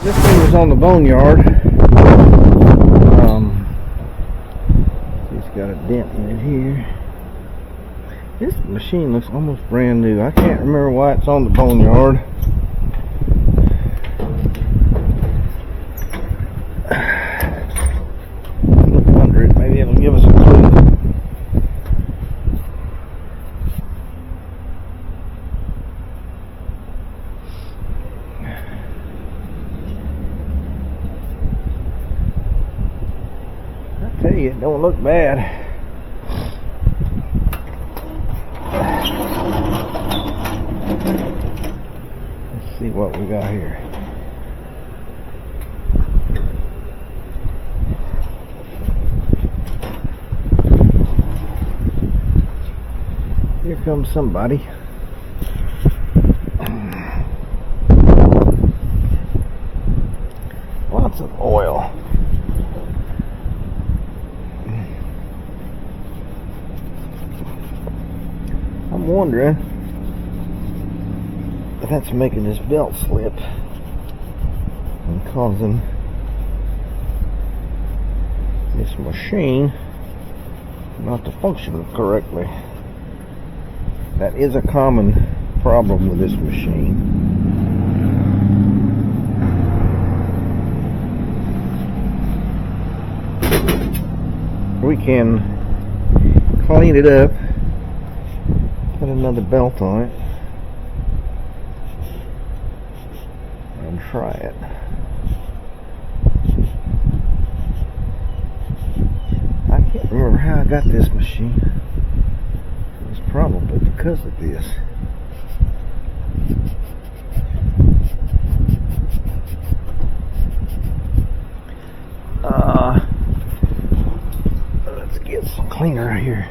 This thing was on the boneyard. It's got a dent in it here. This machine looks almost brand new. I can't remember why it's on the boneyard. Look under it, maybe it'll give us a clue. I tell you, it don't look bad. Let's see what we got here. Here comes somebody. Lots of oil. I'm wondering if that's making this belt slip and causing this machine not to function correctly. That is a common problem with this machine. We can clean it up, put another belt on it, and try it. I can't remember how I got this machine. It was probably because of this. Let's get some cleaner here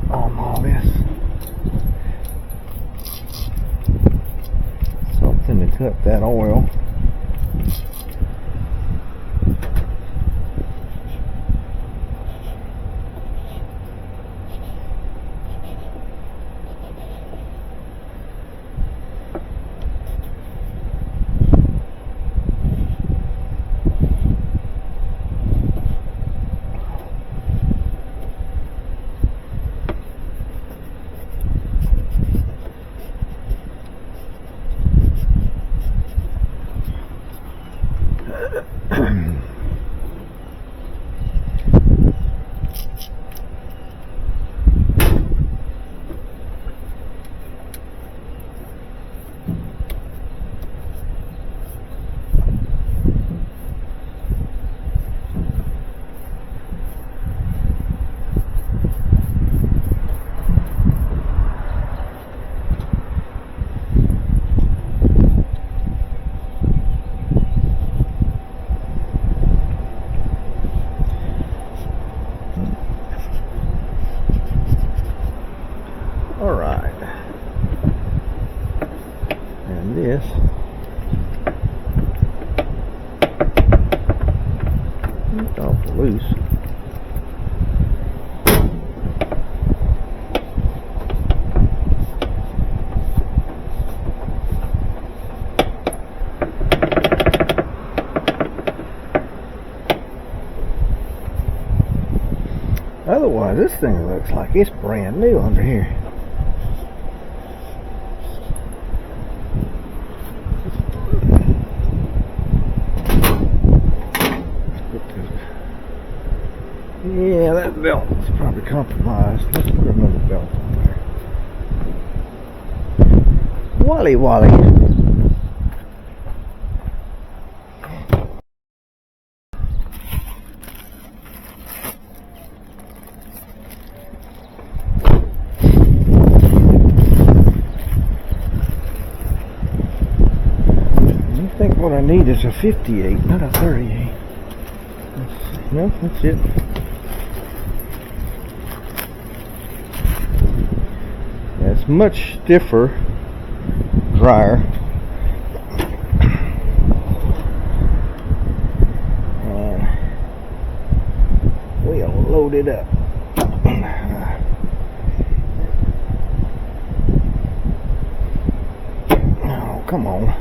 on all this. Something to cut that oil. This it's awful loose. Otherwise, this thing looks like it's brand new under here. Yeah, that belt is probably compromised. Let's put another belt on there. Wally Wally. I think what I need is a 58, not a 38. No, that's it. It's much stiffer, drier. And we'll load it up. Oh, come on.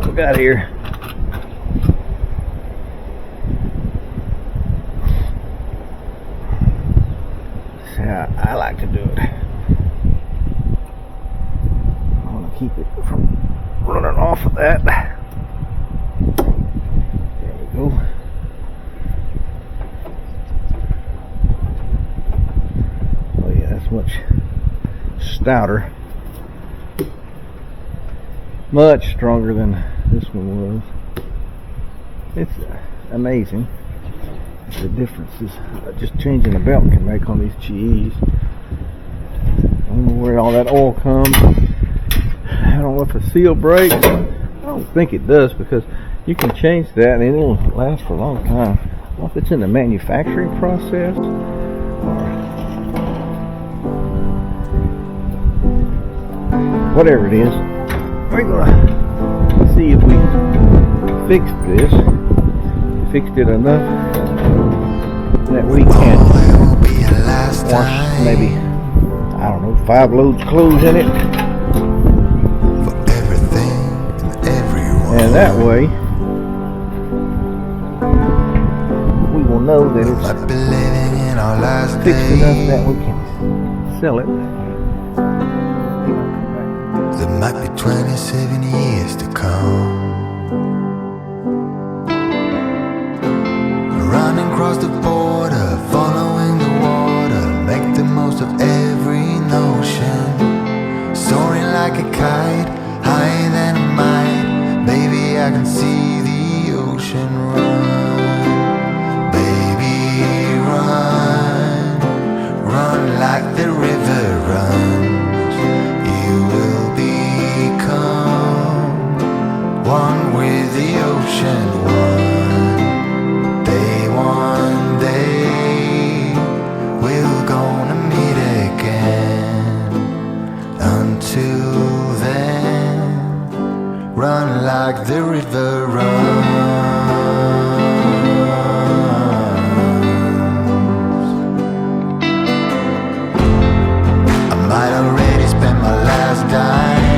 what we got here. That's how I like to do it. I want to keep it from running off of that. There we go. Oh yeah, that's much stouter. Much stronger than this one was. It's amazing the differences just changing the belt can make on these GEs. I don't know where all that oil comes. I don't know if the seal breaks. I don't think it does, because you can change that and it'll last for a long time. I don't know if it's in the manufacturing process or whatever it is. We're gonna see if we fixed this. Fixed it enough that we can wash maybe, I don't know, 5 loads of clothes in it. And that way we will know that it's fixed enough that we can sell it. There might be 27 years to come. Running across the border, following the water, make the most of every notion. Soaring like a kite, higher than a mite. Baby, I can see the ocean run. Baby, run, run like the river runs. You will become one with the ocean, one day we're gonna meet again. Until then, run like the river runs. I might already spend my last dime.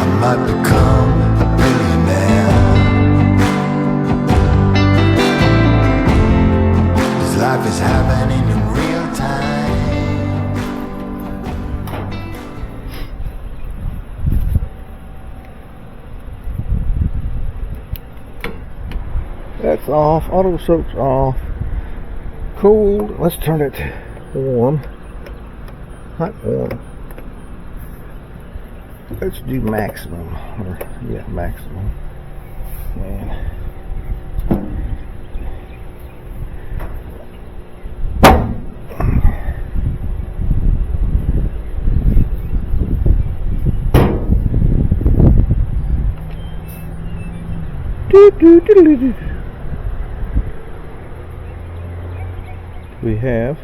I might become a billionaire. This life is happening in real time. That's off. Auto soak's off. Cold. Let's turn it warm. Hot warm. Let's do maximum. Or yeah, maximum. And we have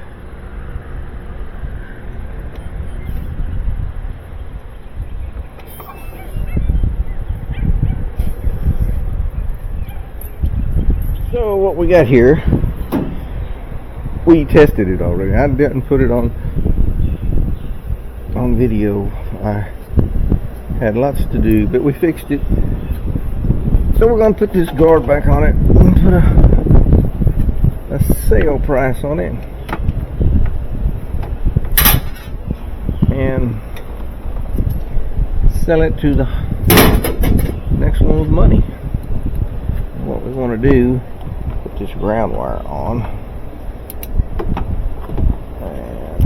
so what we got here, we tested it already. I didn't put it on video. I had lots to do, but we fixed it. So we're going to put this guard back on it and put a sale price on it and sell it to the next one with money. And what we want to do, put this ground wire on and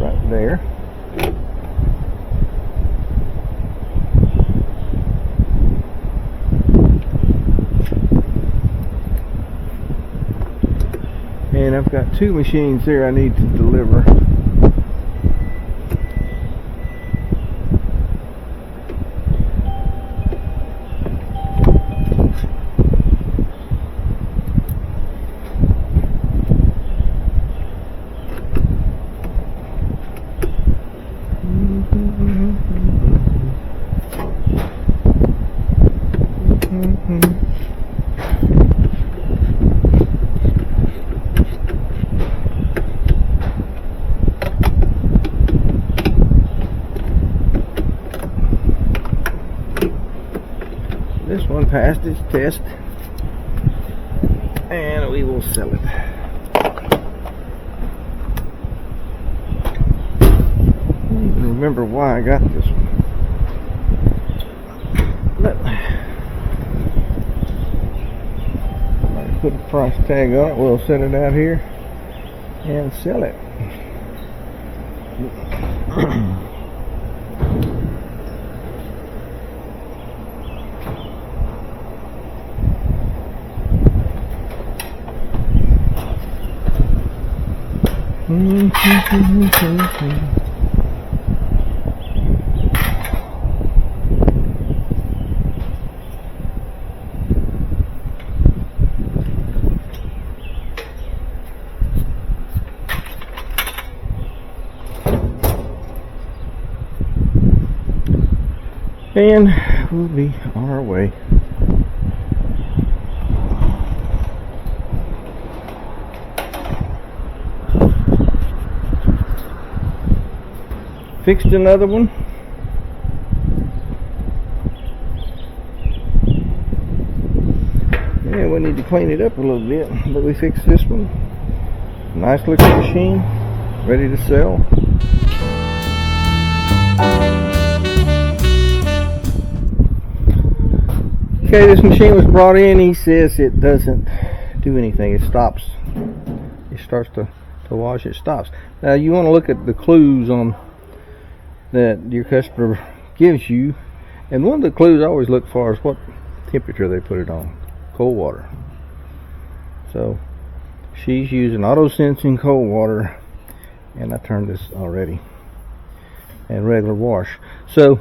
right there. And I've got 2 machines there I need to deliver. passed its test, and we will sell it. I don't even remember why I got this one, but I put a price tag on it. We'll set it out here and sell it. And we'll be on our way. Fixed another one. Yeah, we need to clean it up a little bit, but we fixed this one. Nice looking machine, ready to sell. Okay, this machine was brought in. He says it doesn't do anything. It stops. It starts to wash. It stops. Now you want to look at the clues on that your customer gives you, and one of the clues I always look for is what temperature they put it on. Cold water. So she's using auto sensing cold water, and I turned this already, and regular wash. So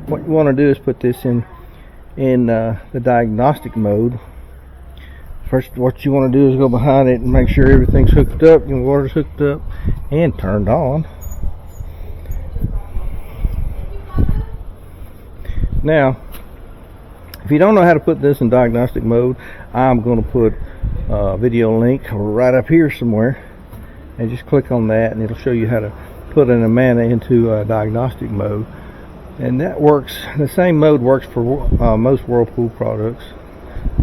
what you want to do is put this in the diagnostic mode. First, what you want to do is go behind it and make sure everything's hooked up, your water's hooked up and turned on. Now, if you don't know how to put this in diagnostic mode, I'm going to put a video link right up here somewhere, and just click on that and it'll show you how to put an Amana into diagnostic mode. And that works, the same mode works for most Whirlpool products.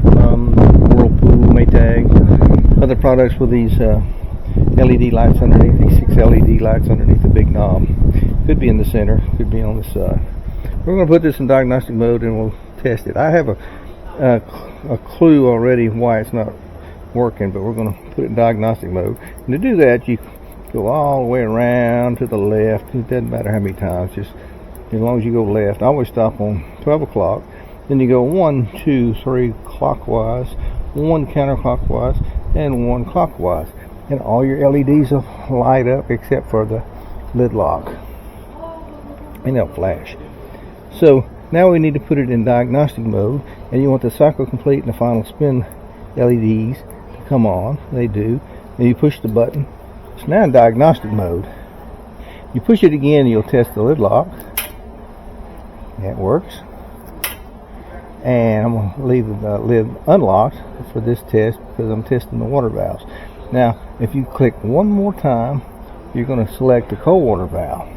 Whirlpool, Maytag, other products with these LED lights underneath, these 6 LED lights underneath the big knob. Could be in the center, could be on the side. We're going to put this in diagnostic mode and we'll test it. I have a clue already why it's not working, but we're going to put it in diagnostic mode. And to do that, you go all the way around to the left. It doesn't matter how many times, just as long as you go left. I always stop on 12 o'clock. Then you go 1, 2, 3 clockwise, 1 counterclockwise, and 1 clockwise. And all your LEDs will light up except for the lid lock. And they'll flash. So now we need to put it in diagnostic mode, and you want the cycle complete and the final spin LEDs to come on. They do. Then you push the button. It's now in diagnostic mode. You push it again, you'll test the lid lock. That works. And I'm going to leave the lid unlocked for this test because I'm testing the water valves. Now, if you click one more time, you're going to select the cold water valve.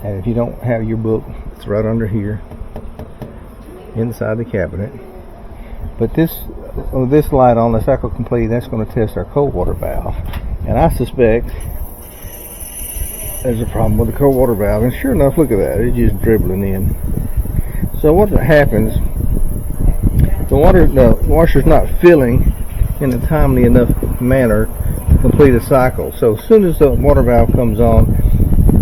And if you don't have your book, it's right under here inside the cabinet. But this light on, the cycle complete, that's going to test our cold water valve. And I suspect there's a problem with the cold water valve. And sure enough, look at that, it's just dribbling in. So what happens, the washer's not filling in a timely enough manner to complete a cycle. So as soon as the water valve comes on,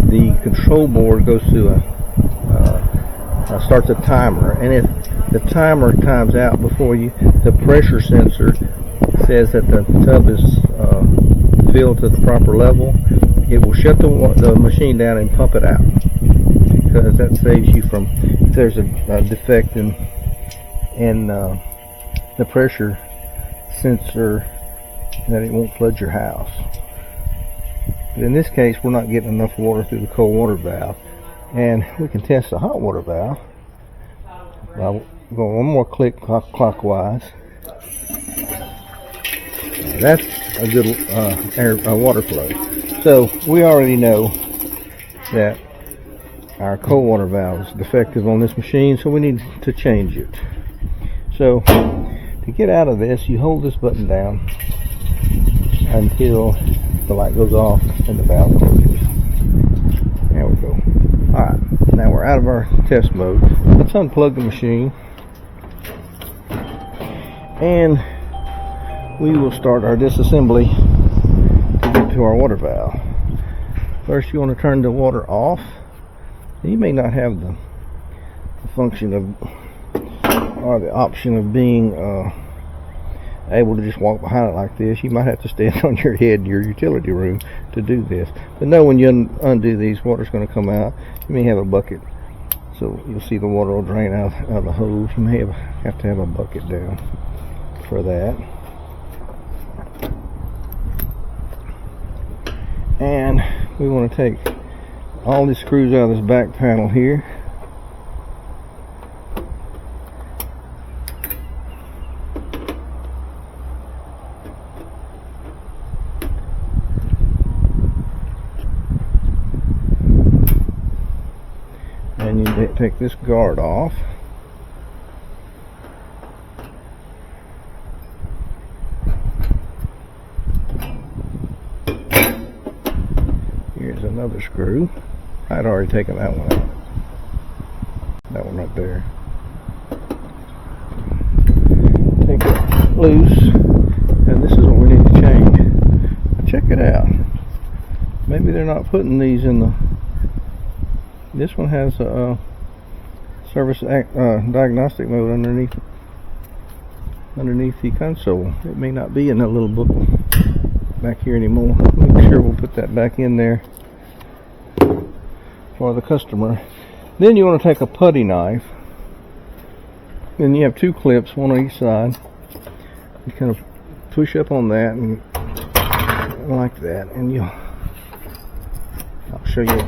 the control board goes to starts a timer, and if the timer times out before the pressure sensor says that the tub is filled to the proper level, it will shut the machine down and pump it out, because that saves you from, if there's a defect in the pressure sensor, that it won't flood your house. But in this case, we're not getting enough water through the cold water valve, and we can test the hot water valve. I'll go one more click clockwise. That's a good water flow. So we already know that our cold water valve is defective on this machine, so we need to change it. So to get out of this, you hold this button down until the light goes off and the valve closes. There we go. Alright, now we're out of our test mode. Let's unplug the machine and we will start our disassembly to get to our water valve. First, you want to turn the water off. You may not have the function of, or the option of being able to just walk behind it like this. You might have to stand on your head in your utility room to do this. But know when you undo these, water's going to come out. You may have a bucket, so you'll see the water will drain out of the hose. You may have to have a bucket down for that. And we want to take all these screws out of this back panel here. And you take this guard off. Here's another screw. I'd already taken that one out. That one right there. Take it loose, and this is what we need to change. Now check it out. Maybe they're not putting these in the. This one has a service diagnostic mode underneath the console. It may not be in that little book back here anymore. Make sure we'll put that back in there for the customer. Then you want to take a putty knife, and you have two clips, one on each side. You kind of push up on that and like that, and I'll show you.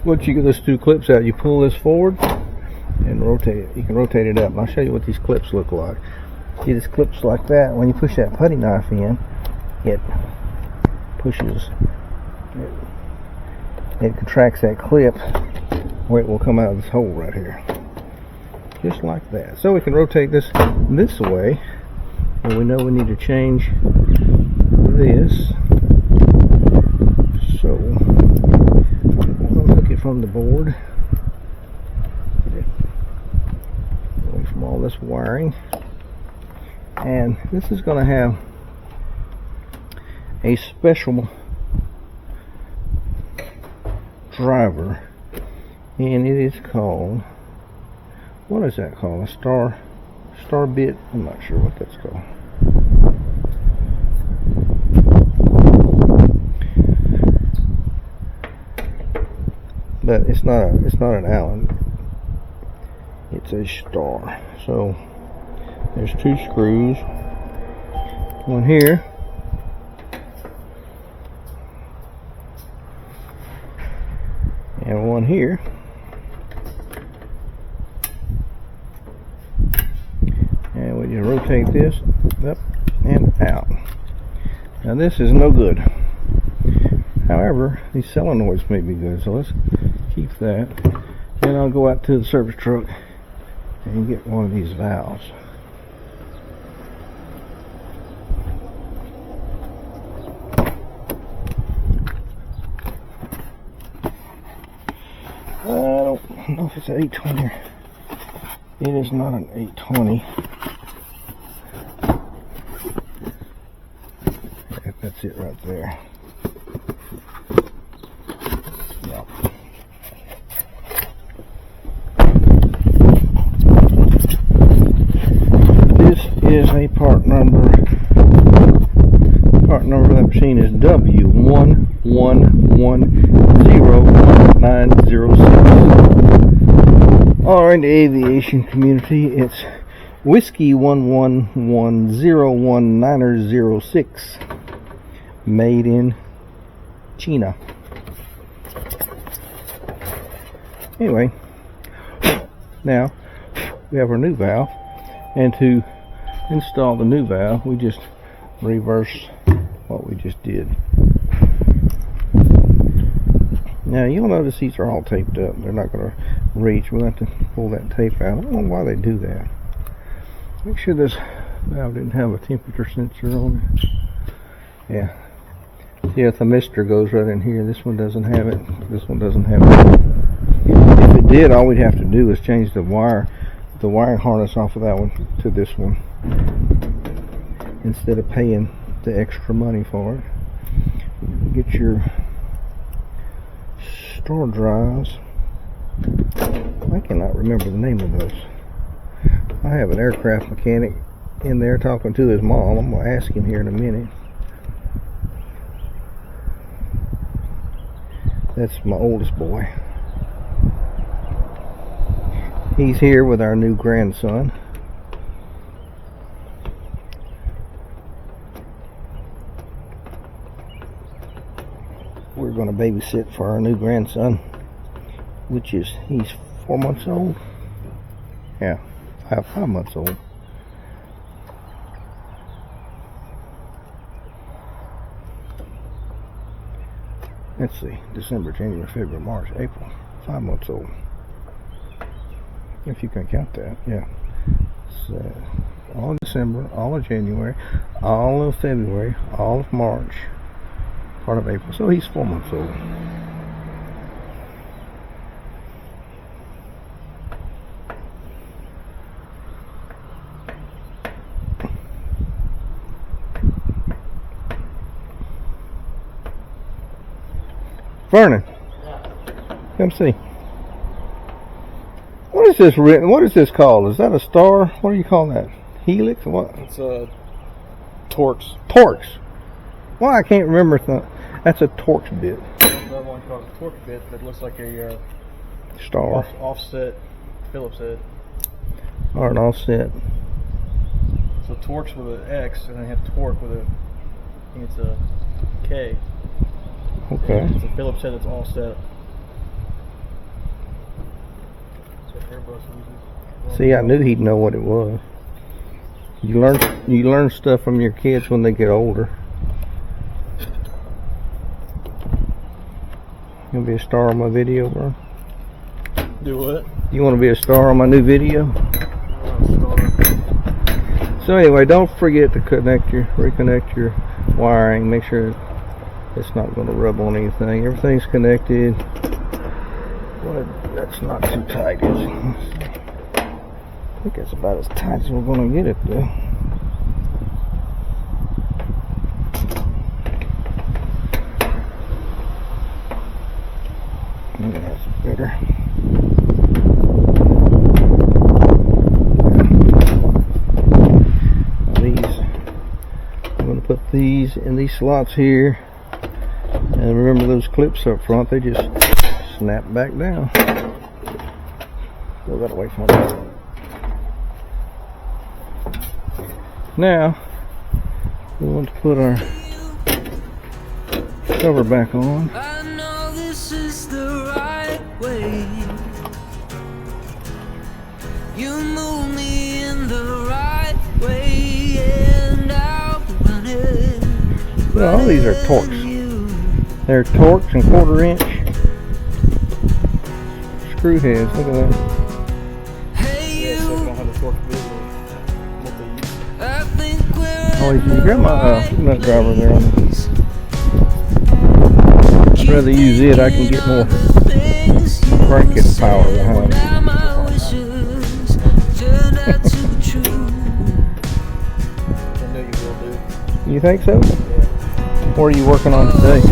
Once you get those two clips out, you pull this forward and rotate it. You can rotate it up. And I'll show you what these clips look like. See, these clips like that. When you push that putty knife in, it pushes. It contracts that clip where it will come out of this hole right here, just like that. So we can rotate this way, and we know we need to change this. So I'll take it from the board, get it away from all this wiring, and this is going to have a special driver, and it is called, what is that called? A star bit? I'm not sure what that's called. But it's not an Allen. It's a star. So there's two screws. One here. And one here. And we just rotate this up and out. Now this is no good. However, these solenoids may be good, so let's keep that. Then I'll go out to the service truck and get one of these valves. I don't know if it's an 820. It is not an 820. That's it right there. Yep. This is a part number. Part number of that machine is W11101906. Or in the aviation community, it's Whiskey 11101906. Made in China. Anyway, now we have our new valve, and to install the new valve, we just reverse what we just did. Now you'll notice these are all taped up. They're not going to reach. We'll have to pull that tape out. I don't know why they do that. Make sure this valve didn't have a temperature sensor on it. Yeah. See, if the thermistor goes right in here, this one doesn't have it. This one doesn't have it. If it did, all we'd have to do is change the wiring harness off of that one to this one, instead of paying the extra money for it. Get your store drives. I cannot remember the name of those. I have an aircraft mechanic in there talking to his mom. I'm going to ask him here in a minute. That's my oldest boy. He's here with our new grandson. We're going to babysit for our new grandson, which is, he's 4 months old. Yeah, 5 months old. Let's see, December, January, February, March, April. 5 months old. If you can count that, yeah. So, all of December, all of January, all of February, all of March, part of April. So he's 4 months old. Vernon, come see. What is this written? What is this called? Is that a star? What do you call that? Helix or what? It's a Torx. Torx. Well, I can't remember. That's a Torx bit. Another one called a Torx bit that looks like a Star. offset Phillips head. Or an offset. So Torx with an X, and then you have Torque with a, I think it's a K. Okay. It's a Phillips head that's offset. See, I knew he'd know what it was. You learn stuff from your kids when they get older. You want to be a star on my video, bro? Do what? You want to be a star on my new video? So anyway, don't forget to reconnect your wiring. Make sure it's not going to rub on anything. Everything's connected. Well, that's not too tight, is it? I think that's about as tight as we're going to get it, though. Maybe that's better. I'm going to put these in these slots here. And remember those clips up front, they just snap back down. Throw that away from me. Now, we want to put our cover back on. I know this is the right way. You move me in the right way, and I'll run it. Well, all these are Torx. They're Torx and 1/4 inch screw heads. Look at that. Oh, you grab my nut driver there on it. I'd rather use it. I can get more cranking power behind it. You think so? What are you working on today?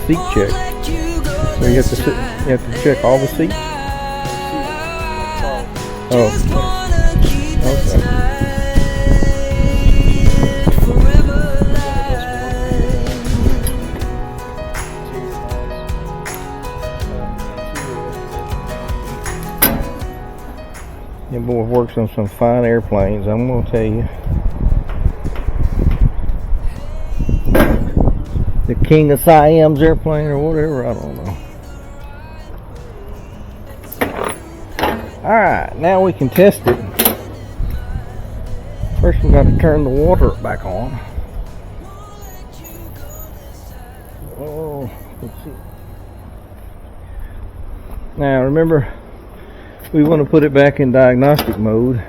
Seat check. So you have to check all the seats? Oh. Okay. Your boy works on some fine airplanes, I'm going to tell you. The King of Siam's airplane or whatever, I don't know. Alright, now we can test it. First we got to turn the water back on. Let's see. Now remember, we want to put it back in diagnostic mode.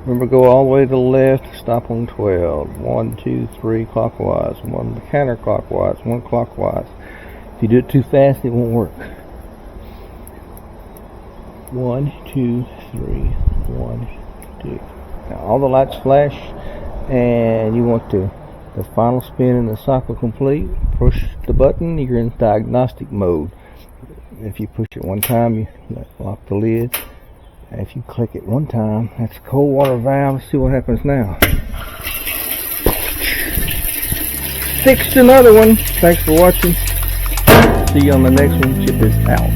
Remember, go all the way to the left, stop on 12. 1, 2, 3 clockwise, 1 counterclockwise, 1 clockwise. If you do it too fast, it won't work. 1, 2, 3, 1, 2. Now all the lights flash, and you want the final spin and the cycle complete. Push the button, you're in diagnostic mode. If you push it one time, you lock the lid. And if you click it one time, that's a cold water valve. Let's see what happens now. Fixed another one. Thanks for watching. See you on the next one. Chip is out.